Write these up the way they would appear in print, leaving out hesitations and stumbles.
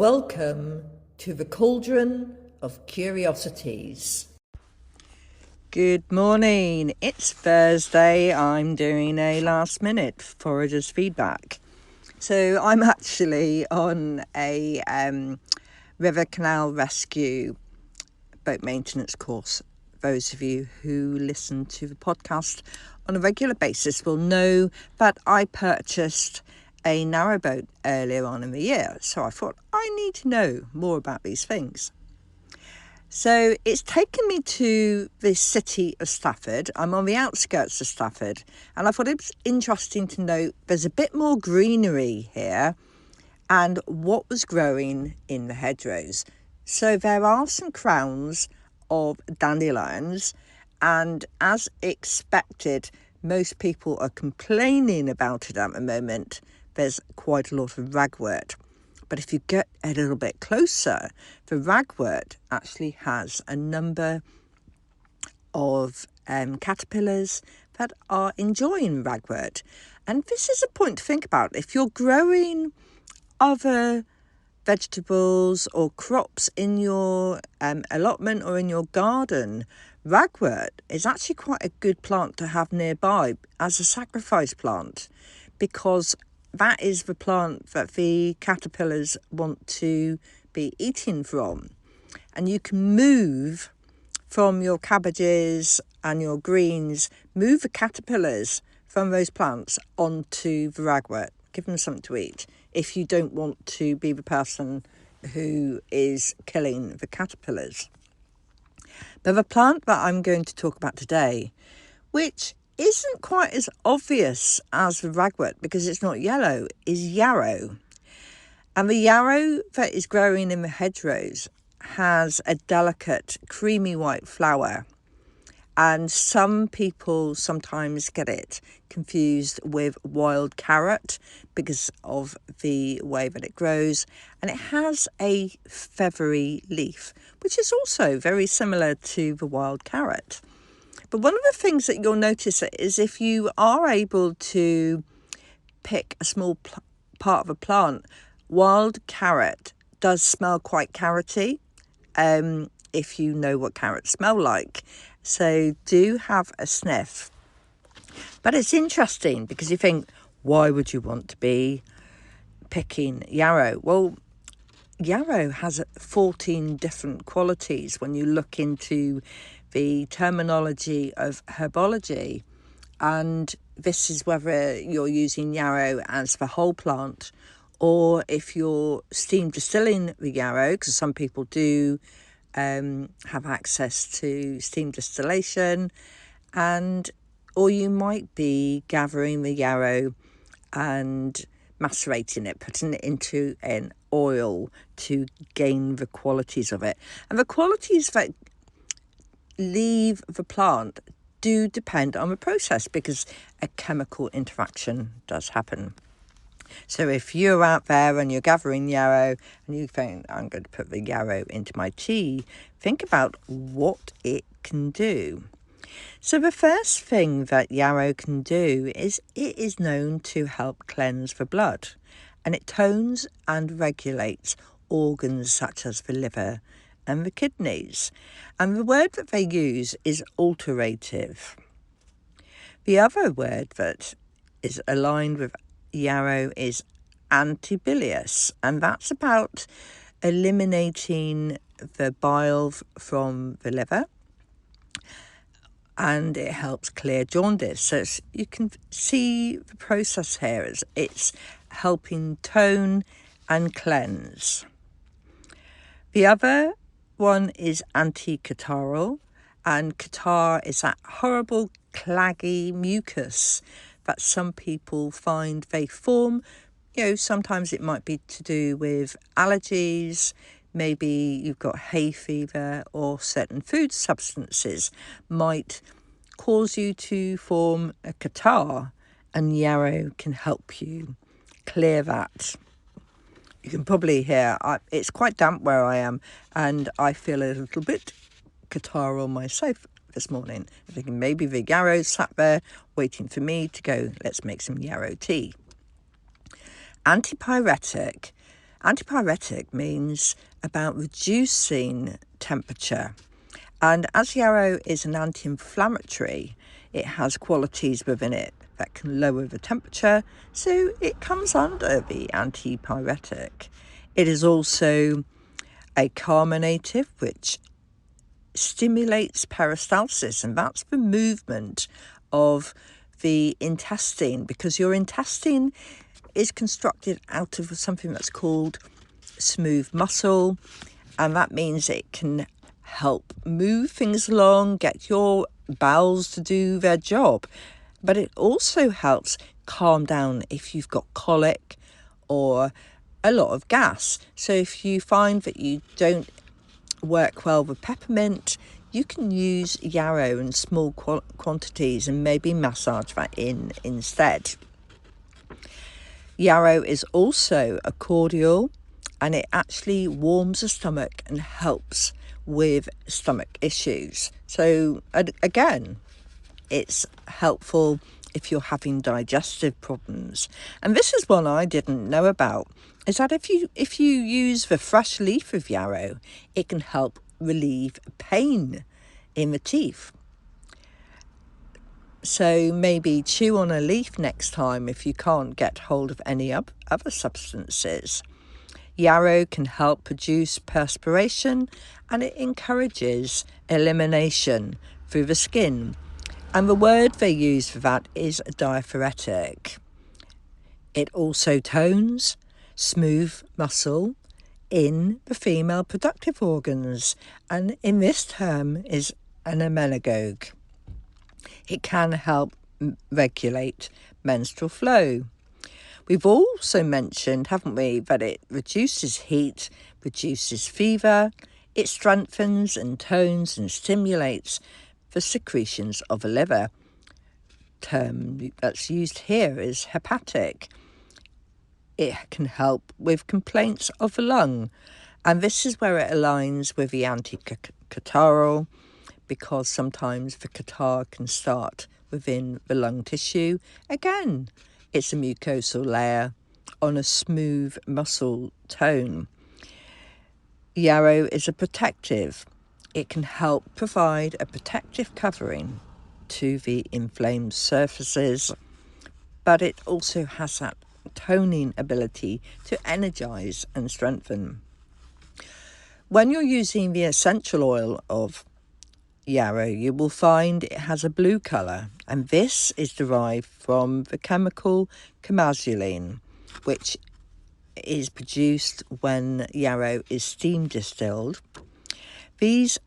Welcome to the Cauldron of Curiosities. Good morning. It's Thursday. I'm doing a last minute forager's feedback. So I'm actually on a river canal rescue boat maintenance course. Those of you who listen to the podcast on a regular basis will know that I purchased a narrowboat earlier on in the year. So I thought I need to know more about these things. So it's taken me to the city of Stafford. I'm on the outskirts of Stafford, and I thought it was interesting to note there's a bit more greenery here and what was growing in the hedgerows. So there are some crowns of dandelions, and as expected, most people are complaining about it at the moment. There's quite a lot of ragwort. But if you get a little bit closer, the ragwort actually has a number of caterpillars that are enjoying ragwort. And this is a point to think about. If you're growing other vegetables or crops in your allotment or in your garden, ragwort is actually quite a good plant to have nearby as a sacrifice plant, because that is the plant that the caterpillars want to be eating from. And you can move from your cabbages and your greens, move the caterpillars from those plants onto the ragwort, give them something to eat, if you don't want to be the person who is killing the caterpillars. But the plant that I'm going to talk about today, which isn't quite as obvious as the ragwort because it's not yellow, is yarrow. And the yarrow that is growing in the hedgerows has a delicate creamy white flower, and some people sometimes get it confused with wild carrot because of the way that it grows, and it has a feathery leaf which is also very similar to the wild carrot. But one of the things that you'll notice is if you are able to pick a small part of a plant, wild carrot does smell quite carroty, if you know what carrots smell like. So do have a sniff. But it's interesting because you think, why would you want to be picking yarrow? Well, yarrow has 14 different qualities when you look into the terminology of herbology, and this is whether you're using yarrow as the whole plant or if you're steam distilling the yarrow, because some people do have access to steam distillation, or you might be gathering the yarrow and macerating it, putting it into an oil to gain the qualities of it. And the qualities that leave the plant do depend on the process because a chemical interaction does happen. So if you're out there and you're gathering yarrow and you think, I'm going to put the yarrow into my tea, think about what it can do. So the first thing that yarrow can do is it is known to help cleanse the blood, and it tones and regulates organs such as the liver and the kidneys. And the word that they use is alterative. The other word that is aligned with yarrow is antibilious, and that's about eliminating the bile from the liver, and it helps clear jaundice. So you can see the process here as it's helping tone and cleanse. The other one is anti-catarrhal, and catarrh is that horrible claggy mucus that some people find they form. Sometimes it might be to do with allergies, maybe you've got hay fever, or certain food substances might cause you to form a catarrh, and yarrow can help you clear that. You can probably hear it's quite damp where I am, and I feel a little bit catarrhal myself this morning. I'm thinking maybe the yarrow sat there waiting for me to go, let's make some yarrow tea. Antipyretic Antipyretic means about reducing temperature. And as yarrow is an anti-inflammatory, it has qualities within it that can lower the temperature, so it comes under the antipyretic. It is also a carminative, which stimulates peristalsis, and that's the movement of the intestine, because your intestine is constructed out of something that's called smooth muscle, and that means it can help move things along, get your bowels to do their job. But it also helps calm down if you've got colic or a lot of gas. So if you find that you don't work well with peppermint, you can use yarrow in small quantities and maybe massage that in instead. Yarrow is also a cordial, and it actually warms the stomach and helps with stomach issues. So again, it's helpful if you're having digestive problems. And this is one I didn't know about, is that if you use the fresh leaf of yarrow, it can help relieve pain in the teeth. So maybe chew on a leaf next time if you can't get hold of any other substances. Yarrow can help produce perspiration, and it encourages elimination through the skin. And the word they use for that is diaphoretic. It also tones smooth muscle in the female productive organs, and in this term is an emmenagogue. It can help regulate menstrual flow. We've also mentioned, haven't we, that it reduces heat, reduces fever, it strengthens and tones and stimulates the secretions of the liver. Term that's used here is hepatic. It can help with complaints of the lung, and this is where it aligns with the anti-catarrhal, because sometimes the catarrh can start within the lung tissue. Again, it's a mucosal layer on a smooth muscle tone. Yarrow is a protective. It can help provide a protective covering to the inflamed surfaces, but it also has that toning ability to energize and strengthen. When you're using the essential oil of yarrow, you will find it has a blue colour, and this is derived from the chemical camasulene, which is produced when yarrow is steam distilled. These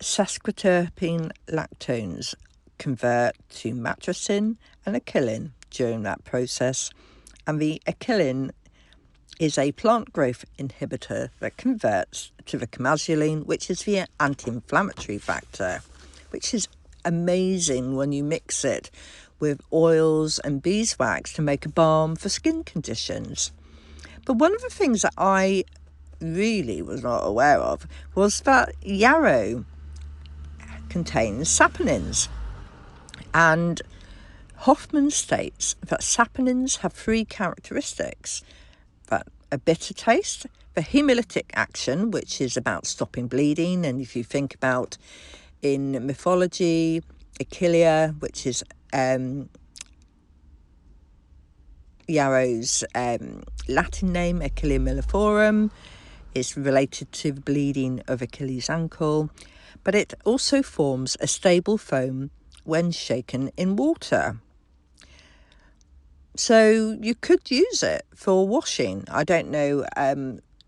sesquiterpene lactones convert to matricin and achillin during that process, and the achillin is a plant growth inhibitor that converts to the camasulene, which is the anti-inflammatory factor, which is amazing when you mix it with oils and beeswax to make a balm for skin conditions. But one of the things that I really was not aware of was that yarrow contains saponins, and Hoffman states that saponins have three characteristics: that a bitter taste, the hemolytic action, which is about stopping bleeding, and if you think about in mythology, Achillea, which is yarrow's Latin name, Achillea milliforum, is related to the bleeding of Achilles' ankle, but it also forms a stable foam when shaken in water. So you could use it for washing. I don't know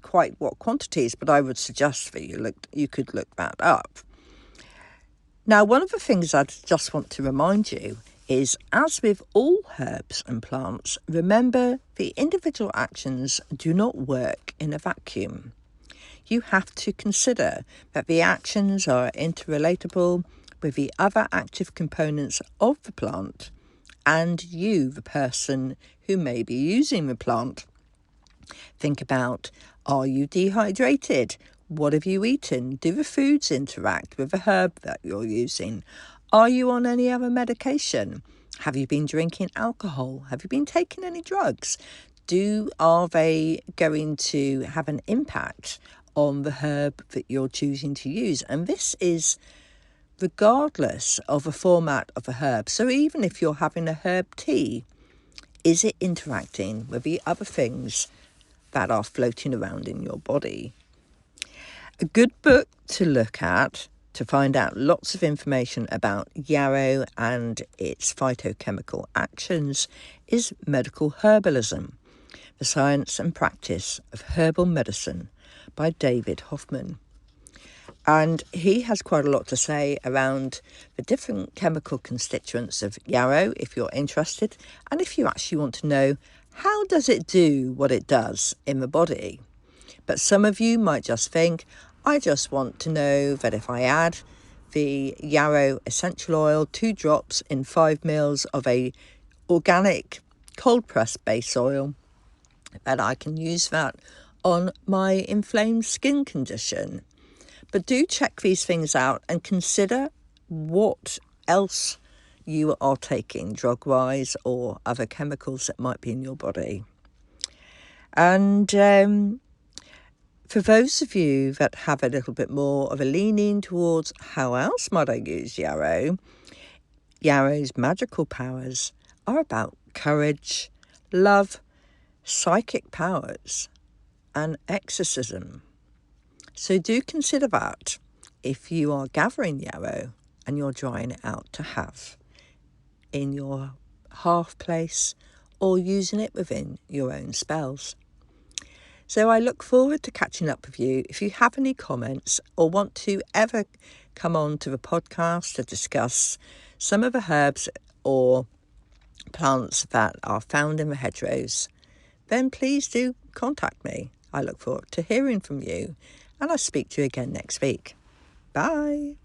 quite what quantities, but I would suggest that you could look that up. Now, one of the things I just want to remind you is, as with all herbs and plants, remember the individual actions do not work in a vacuum. You have to consider that the actions are interrelatable with the other active components of the plant and you, the person who may be using the plant. Think about, are you dehydrated? What have you eaten? Do the foods interact with the herb that you're using? Are you on any other medication? Have you been drinking alcohol? Have you been taking any drugs? Are they going to have an impact on the herb that you're choosing to use? And this is regardless of the format of a herb. So even if you're having a herb tea, is it interacting with the other things that are floating around in your body? A good book to look at to find out lots of information about yarrow and its phytochemical actions is Medical Herbalism, The Science and Practice of Herbal Medicine by David Hoffman. And he has quite a lot to say around the different chemical constituents of yarrow, if you're interested, and if you actually want to know how does it do what it does in the body. But some of you might just think, I just want to know that if I add the yarrow essential oil, 2 drops in 5 ml of a organic cold pressed base oil, that I can use that on my inflamed skin condition. But do check these things out and consider what else you are taking, drug-wise or other chemicals that might be in your body. And for those of you that have a little bit more of a leaning towards how else might I use yarrow, yarrow's magical powers are about courage, love, psychic powers, and exorcism. So do consider that if you are gathering yarrow and you're drying it out to have in your hearth place or using it within your own spells. So I look forward to catching up with you. If you have any comments or want to ever come on to the podcast to discuss some of the herbs or plants that are found in the hedgerows, then please do contact me. I look forward to hearing from you, and I'll speak to you again next week. Bye.